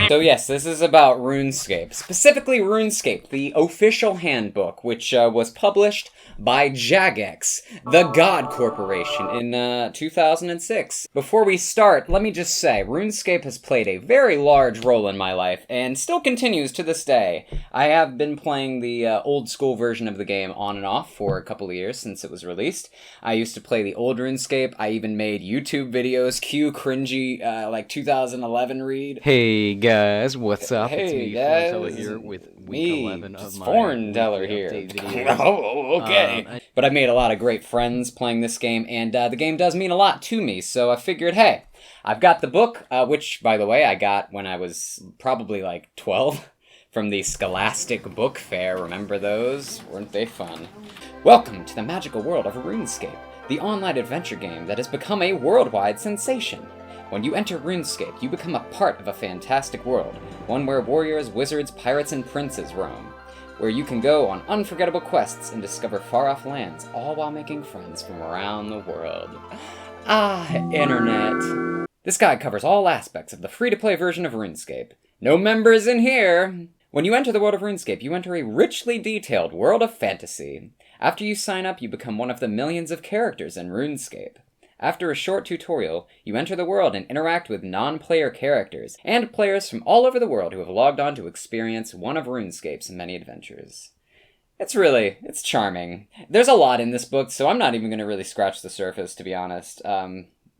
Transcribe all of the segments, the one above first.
So yes, this is about RuneScape. Specifically RuneScape, the official handbook, which was published by Jagex, the God Corporation, in 2006. Before we start, let me just say, RuneScape has played a very large role in my life, and still continues to this day. I have been playing the old school version of the game on and off for a couple of years since it was released. I used to play the old RuneScape. I even made YouTube videos, cue cringy, like 2011 read. Hey guys, what's up? Hey it's me, guys, Fornteller here with week 11 of my Fornteller here. videos. Oh, okay. But I made a lot of great friends playing this game, and the game does mean a lot to me, so I figured, hey, I've got the book, which, by the way, I got when I was probably like 12, from the Scholastic Book Fair. Remember those? Weren't they fun? Welcome to the magical world of RuneScape, the online adventure game that has become a worldwide sensation. When you enter RuneScape, you become a part of a fantastic world, one where warriors, wizards, pirates, and princes roam, where you can go on unforgettable quests and discover far-off lands, all while making friends from around the world. Ah, Internet. This guide covers all aspects of the free-to-play version of RuneScape. No members in here! When you enter the world of RuneScape, you enter a richly detailed world of fantasy. After you sign up, you become one of the millions of characters in RuneScape. After a short tutorial, you enter the world and interact with non-player characters, and players from all over the world who have logged on to experience one of RuneScape's many adventures. It's charming. There's a lot in this book, so I'm not even going to really scratch the surface, to be honest.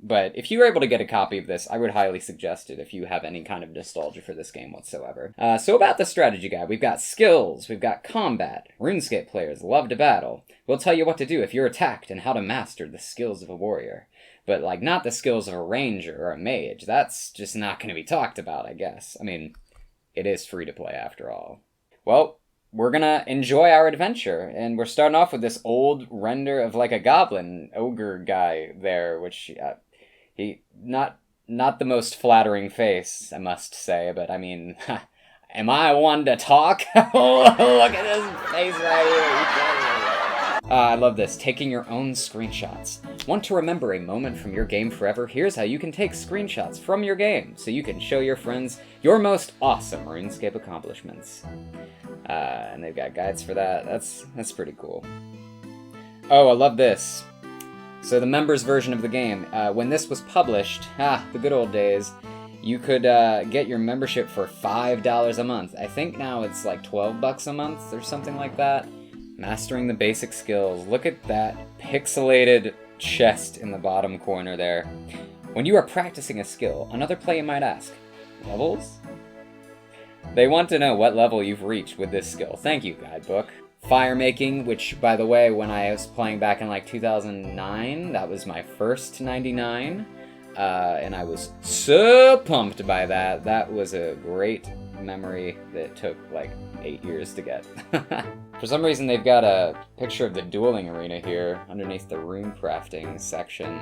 But if you were able to get a copy of this, I would highly suggest it if you have any kind of nostalgia for this game whatsoever. So about the strategy guide, we've got skills, we've got combat. RuneScape players love to battle. We'll tell you what to do if you're attacked and how to master the skills of a warrior. But, like, not the skills of a ranger or a mage. That's just not going to be talked about, I guess. I mean, it is free to play after all. Well, we're gonna enjoy our adventure, and we're starting off with this old render of, like, a goblin ogre guy there, which, he, not the most flattering face, I must say, but, I mean, am I one to talk? Oh, look at this face right here. I love this. Taking your own screenshots. Want to remember a moment from your game forever? Here's how you can take screenshots from your game, so you can show your friends your most awesome RuneScape accomplishments. And they've got guides for that. That's pretty cool. Oh, I love this. So the members version of the game, when this was published, the good old days, you could get your membership for $5 a month. I think now it's like $12 a month or something like that. Mastering the basic skills. Look at that pixelated chest in the bottom corner there. When you are practicing a skill, another player might ask, levels? They want to know what level you've reached with this skill. Thank you, guidebook. Fire making, which, by the way, when I was playing back in like 2009, that was my first 99, and I was so pumped by that. That was a great memory that took like 8 years to get. For some reason, they've got a picture of the dueling arena here underneath the rune crafting section.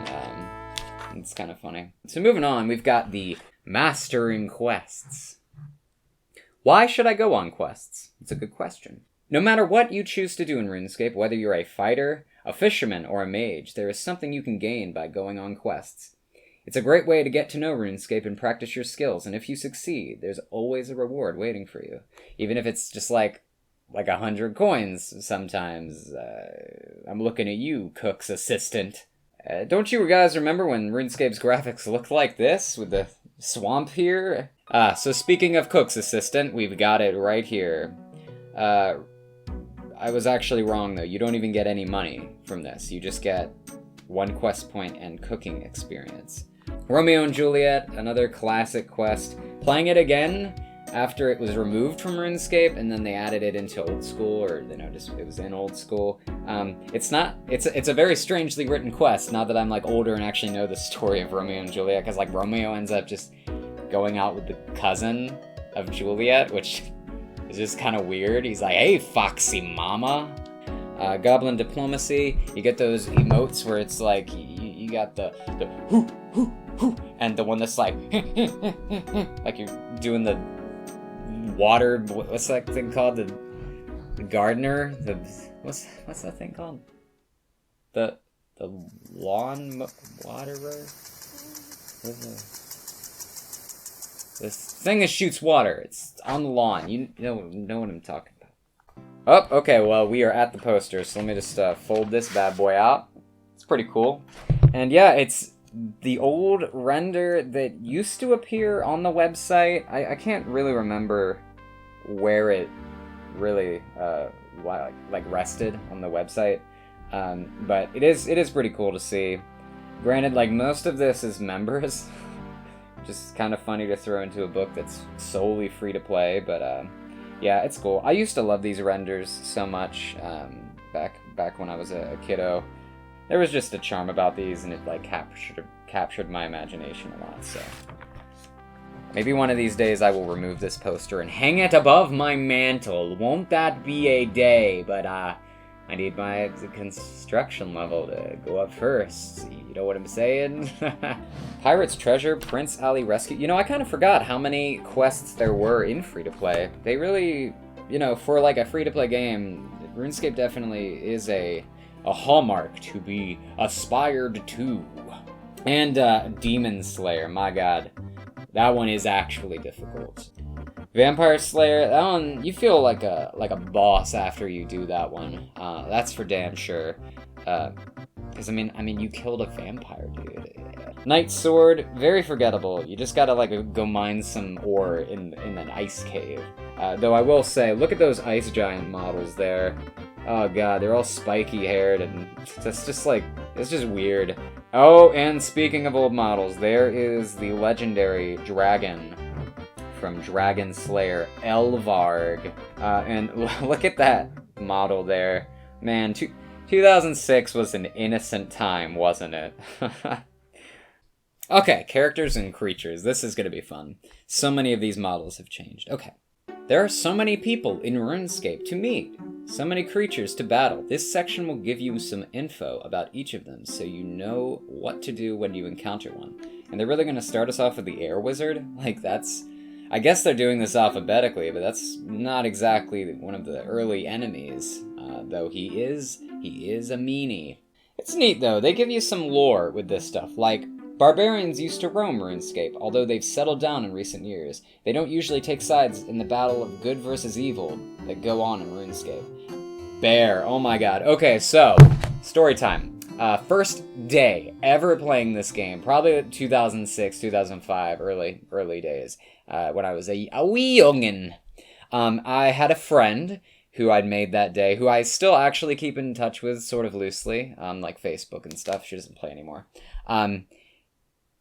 It's kind of funny. So moving on, we've got the mastering quests. Why should I go on quests? It's a good question. No matter what you choose to do in RuneScape, whether you're a fighter, a fisherman, or a mage, there is something you can gain by going on quests. It's a great way to get to know RuneScape and practice your skills, and if you succeed, there's always a reward waiting for you. Even if it's just like 100 coins sometimes. I'm looking at you, Cook's assistant. Don't you guys remember when RuneScape's graphics looked like this, with the swamp here? So speaking of Cook's assistant, we've got it right here. I was actually wrong, though. You don't even get any money from this. You just get 1 quest point and cooking experience. Romeo and Juliet, another classic quest. Playing it again after it was removed from RuneScape, and then they added it into Old School, or just it was in Old School. It's a very strangely written quest. Now that I'm like older and actually know the story of Romeo and Juliet, because like Romeo ends up just going out with the cousin of Juliet, which is just kind of weird. He's like, "Hey, foxy mama." Goblin Diplomacy, you get those emotes where it's like, you got the hoo, hoo, hoo, and the one that's like, like you're doing the water, what's that thing called? The gardener? What's that thing called? The lawn waterer? This thing that shoots water. It's on the lawn. You know what I'm talking about. Oh, okay, well, we are at the poster, so let me just fold this bad boy out. It's pretty cool. And yeah, it's the old render that used to appear on the website. I can't really remember where it really rested on the website. But it is pretty cool to see. Granted, like, most of this is members. Just kind of funny to throw into a book that's solely free to play, but yeah, it's cool. I used to love these renders so much back when I was a kiddo. There was just a charm about these, and it like captured my imagination a lot. So maybe one of these days I will remove this poster and hang it above my mantle. Won't that be a day? But I need my construction level to go up first. You know what I'm saying? Pirate's Treasure, Prince Ali Rescue. You know, I kind of forgot how many quests there were in free-to-play. They really, you know, for like a free-to-play game, RuneScape definitely is a hallmark to be aspired to. And Demon Slayer, my god. That one is actually difficult. Vampire Slayer, that one, you feel like a boss after you do that one. That's for damn sure. Because I mean, you killed a vampire, dude. Night Sword, very forgettable. You just gotta like go mine some ore in an ice cave. Though I will say, look at those ice giant models there. Oh god, they're all spiky haired, and it's just weird. Oh, and speaking of old models, there is the legendary dragon from Dragon Slayer, Elvarg. And look at that model there. Man, 2006 was an innocent time, wasn't it? Okay, characters and creatures. This is gonna be fun. So many of these models have changed. Okay. There are so many people in RuneScape to meet. So many creatures to battle. This section will give you some info about each of them so you know what to do when you encounter one. And they're really gonna start us off with the Air Wizard? Like, that's... I guess they're doing this alphabetically, but that's not exactly one of the early enemies, though he is a meanie. It's neat, though. They give you some lore with this stuff, like, barbarians used to roam RuneScape, although they've settled down in recent years. They don't usually take sides in the battle of good versus evil that go on in RuneScape. Bear, oh my god. Okay, so, story time. First day ever playing this game, probably 2006, 2005, early days. When I was a wee youngin'. I had a friend who I'd made that day, who I still actually keep in touch with sort of loosely, like Facebook and stuff. She doesn't play anymore.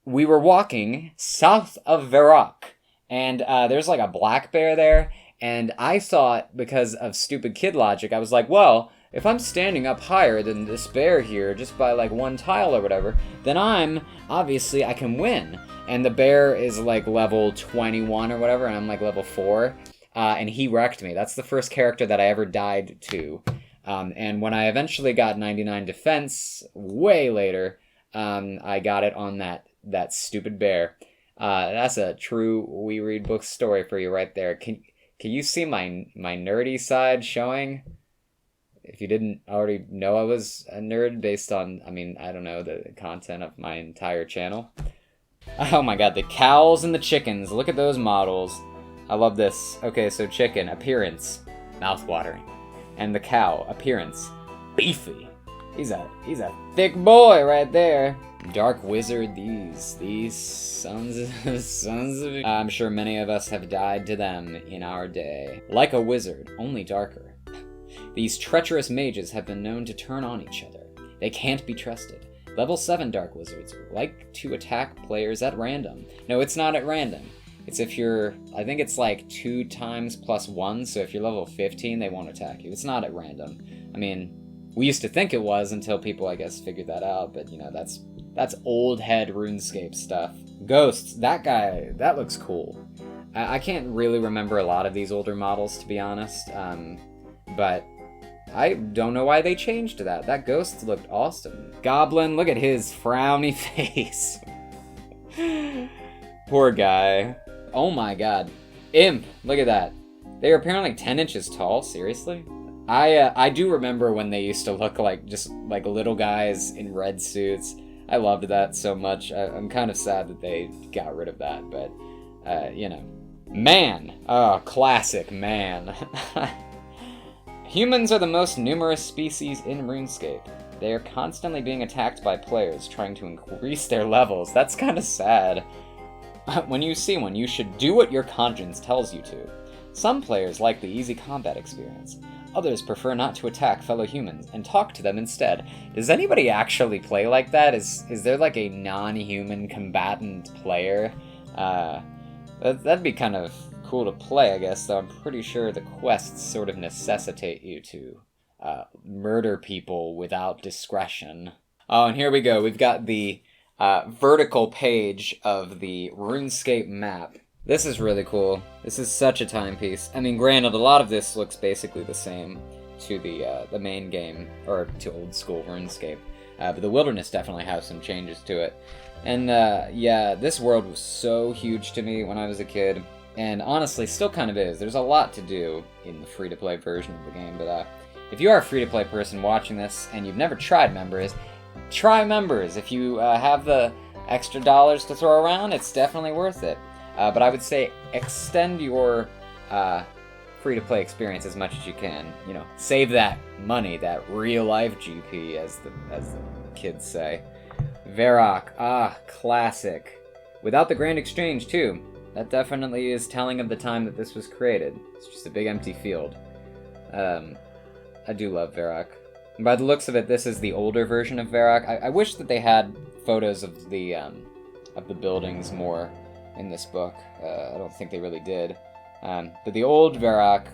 We were walking south of Varrock, and there's like a black bear there, and I thought, because of stupid kid logic, I was like, well, if I'm standing up higher than this bear here, just by like one tile or whatever, then obviously I can win. And the bear is like level 21 or whatever, and I'm like level 4. And he wrecked me. That's the first character that I ever died to. And when I eventually got 99 defense, way later, I got it on that stupid bear. That's a true We Read Books story for you right there. Can you see my nerdy side showing? If you didn't already know I was a nerd based on, I don't know, the content of my entire channel. Oh my god, the cows and the chickens. Look at those models. I love this. Okay, so chicken, appearance, mouth-watering. And the cow, appearance, beefy. He's a thick boy right there. Dark Wizard, these sons of... I'm sure many of us have died to them in our day. Like a wizard, only darker. These treacherous mages have been known to turn on each other. They can't be trusted. Level 7 Dark Wizards like to attack players at random. No, it's not at random. It's if you're... I think it's like 2 times plus 1, so if you're level 15, they won't attack you. It's not at random. We used to think it was until people, I guess, figured that out, but, you know, that's old head RuneScape stuff. Ghosts, that guy, that looks cool. I can't really remember a lot of these older models, to be honest, but I don't know why they changed that. That ghost looked awesome. Goblin, look at his frowny face. Poor guy. Oh my god. Imp, look at that. They are apparently 10 inches tall, seriously? I do remember when they used to look like just like little guys in red suits. I loved that so much. I'm kind of sad that they got rid of that, but, you know. Man! Oh, classic man. Humans are the most numerous species in RuneScape. They are constantly being attacked by players trying to increase their levels. That's kind of sad. When you see one, you should do what your conscience tells you to. Some players like the easy combat experience. Others prefer not to attack fellow humans and talk to them instead. Does anybody actually play like that? Is there like a non-human combatant player? That'd be kind of cool to play, I guess, though I'm pretty sure the quests sort of necessitate you to murder people without discretion. Oh, and here we go. We've got the vertical page of the RuneScape map. This is really cool. This is such a timepiece. I mean, granted, a lot of this looks basically the same to the main game, or to old school RuneScape. But the Wilderness definitely has some changes to it. And yeah, this world was so huge to me when I was a kid. And honestly, still kind of is. There's a lot to do in the free-to-play version of the game. But if you are a free-to-play person watching this and you've never tried members, try members. If you have the extra dollars to throw around, it's definitely worth it. But I would say extend your free-to-play experience as much as you can. You know, save that money, that real-life GP, as the kids say. Varrock, classic. Without the Grand Exchange, too. That definitely is telling of the time that this was created. It's just a big empty field. I do love Varrock. And by the looks of it, this is the older version of Varrock. I wish that they had photos of the buildings more in this book. I don't think they really did. But the old Varrock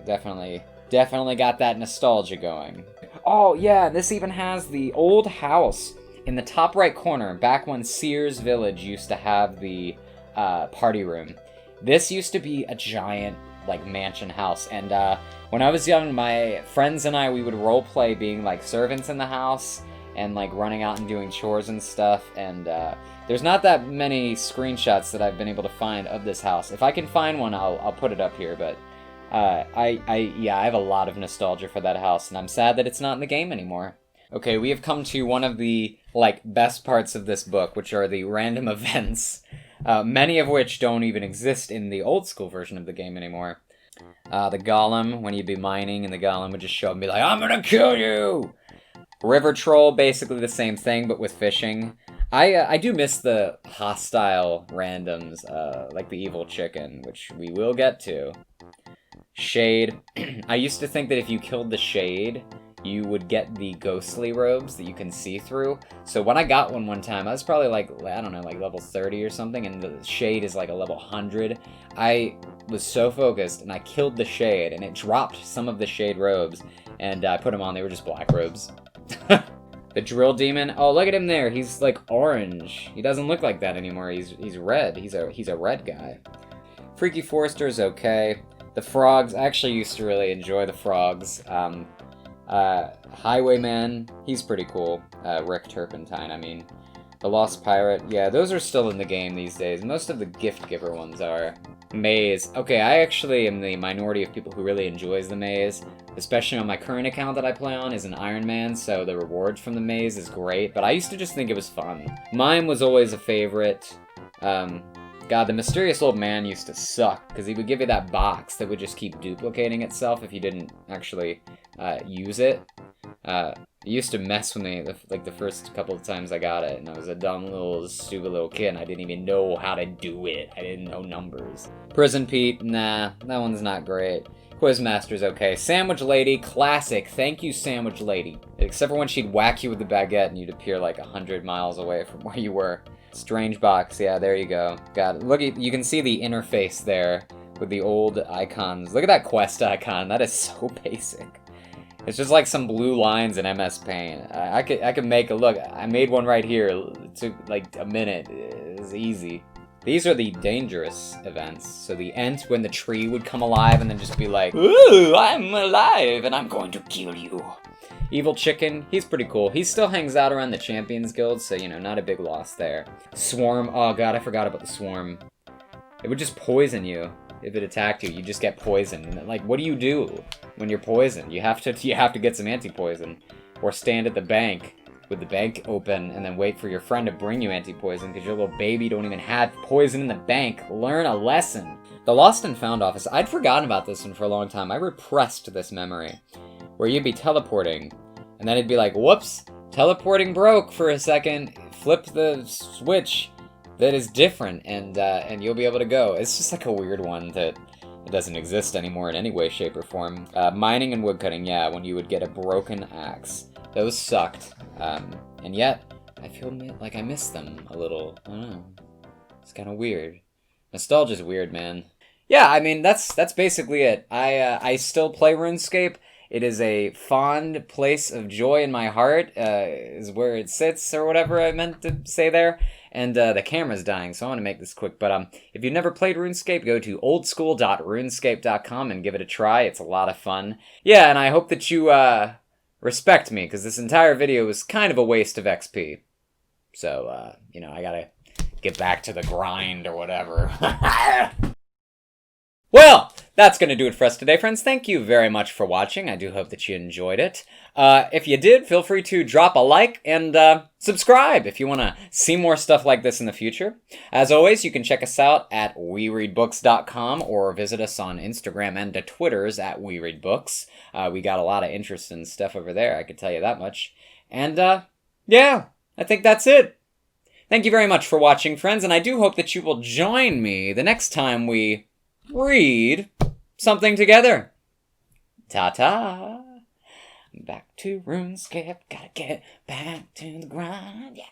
definitely got that nostalgia going. Oh yeah, this even has the old house in the top right corner, back when Sears Village used to have the party room. This used to be a giant like mansion house, and when I was young, my friends and I, we would role play being like servants in the house and like running out and doing chores and stuff. And there's not that many screenshots that I've been able to find of this house. If I can find one, I'll put it up here. But I have a lot of nostalgia for that house, and I'm sad that it's not in the game anymore. Okay, we have come to one of the like best parts of this book, which are the random events. Many of which don't even exist in the old school version of the game anymore. The Golem, when you'd be mining, and the Golem would just show up and be like, I'm gonna kill you! River Troll, basically the same thing, but with fishing. I do miss the hostile randoms, like the Evil Chicken, which we will get to. Shade. I used to think that if you killed the Shade, you would get the ghostly robes that you can see through. So when I got one time, I was probably like, I don't know, like level 30 or something, and the Shade is like a level 100. I was so focused, and I killed the Shade, and it dropped some of the Shade robes, and I put them on. They were just black robes. The Drill Demon. Oh, look at him there. He's like orange. He doesn't look like that anymore. He's red. He's a red guy. Freaky Forester is okay. The Frogs. I actually used to really enjoy the Frogs. Highwayman, he's pretty cool. Rick Turpentine, I mean. The Lost Pirate, yeah, those are still in the game these days. Most of the gift giver ones are. Maze. Okay, I actually am the minority of people who really enjoys the maze. Especially on my current account that I play on is an Iron Man, so the rewards from the maze is great. But I used to just think it was fun. Mime was always a favorite. God, the Mysterious Old Man used to suck, because he would give you that box that would just keep duplicating itself if you didn't actually use it. It used to mess with me the first couple of times I got it, and I was a dumb little, stupid little kid, and I didn't even know how to do it. I didn't know numbers. Prison Pete, nah, that one's not great. Quizmaster's okay. Sandwich Lady, classic. Thank you, Sandwich Lady. Except for when she'd whack you with the baguette and you'd appear like 100 miles away from where you were. Strange Box, yeah, there you go. Got it. Look, you can see the interface there with the old icons. Look at that quest icon. That is so basic. It's just like some blue lines in MS Paint. I could make a look. I made one right here. It took like a minute. It was easy. These are the dangerous events. So the Ent, when the tree would come alive and then just be like, "Ooh, I'm alive and I'm going to kill you." Evil Chicken, he's pretty cool. He still hangs out around the Champions Guild, so, you know, not a big loss there. Swarm, oh god, I forgot about the Swarm. It would just poison you. If it attacked you, you just get poisoned. And, like, what do you do when you're poisoned? You have to get some anti-poison. Or stand at the bank with the bank open and then wait for your friend to bring you anti-poison because your little baby don't even have poison in the bank. Learn a lesson. The Lost and Found office, I'd forgotten about this one for a long time. I repressed this memory. Where you'd be teleporting, and then it'd be like, whoops, teleporting broke for a second, flip the switch that is different, and you'll be able to go. It's just like a weird one that it doesn't exist anymore in any way, shape, or form. Mining and woodcutting, yeah, when you would get a broken axe. Those sucked, and yet, I feel like I miss them a little. I don't know. It's kind of weird. Nostalgia's weird, man. Yeah, I mean, that's basically it. I still play RuneScape. It is a fond place of joy in my heart, is where it sits, or whatever I meant to say there. And the camera's dying, so I want to make this quick. But if you've never played RuneScape, go to oldschool.runescape.com and give it a try. It's a lot of fun. Yeah, and I hope that you respect me, because this entire video was kind of a waste of XP. So, you know, I gotta get back to the grind or whatever. Well, that's going to do it for us today, friends. Thank you very much for watching. I do hope that you enjoyed it. If you did, feel free to drop a like and subscribe if you want to see more stuff like this in the future. As always, you can check us out at wereedbooks.com or visit us on Instagram and the Twitters at wereedbooks. We got a lot of interesting stuff over there, I can tell you that much. And, yeah, I think that's it. Thank you very much for watching, friends, and I do hope that you will join me the next time we read something together. Ta-ta. Back to RuneScape. Gotta get back to the grind. Yeah.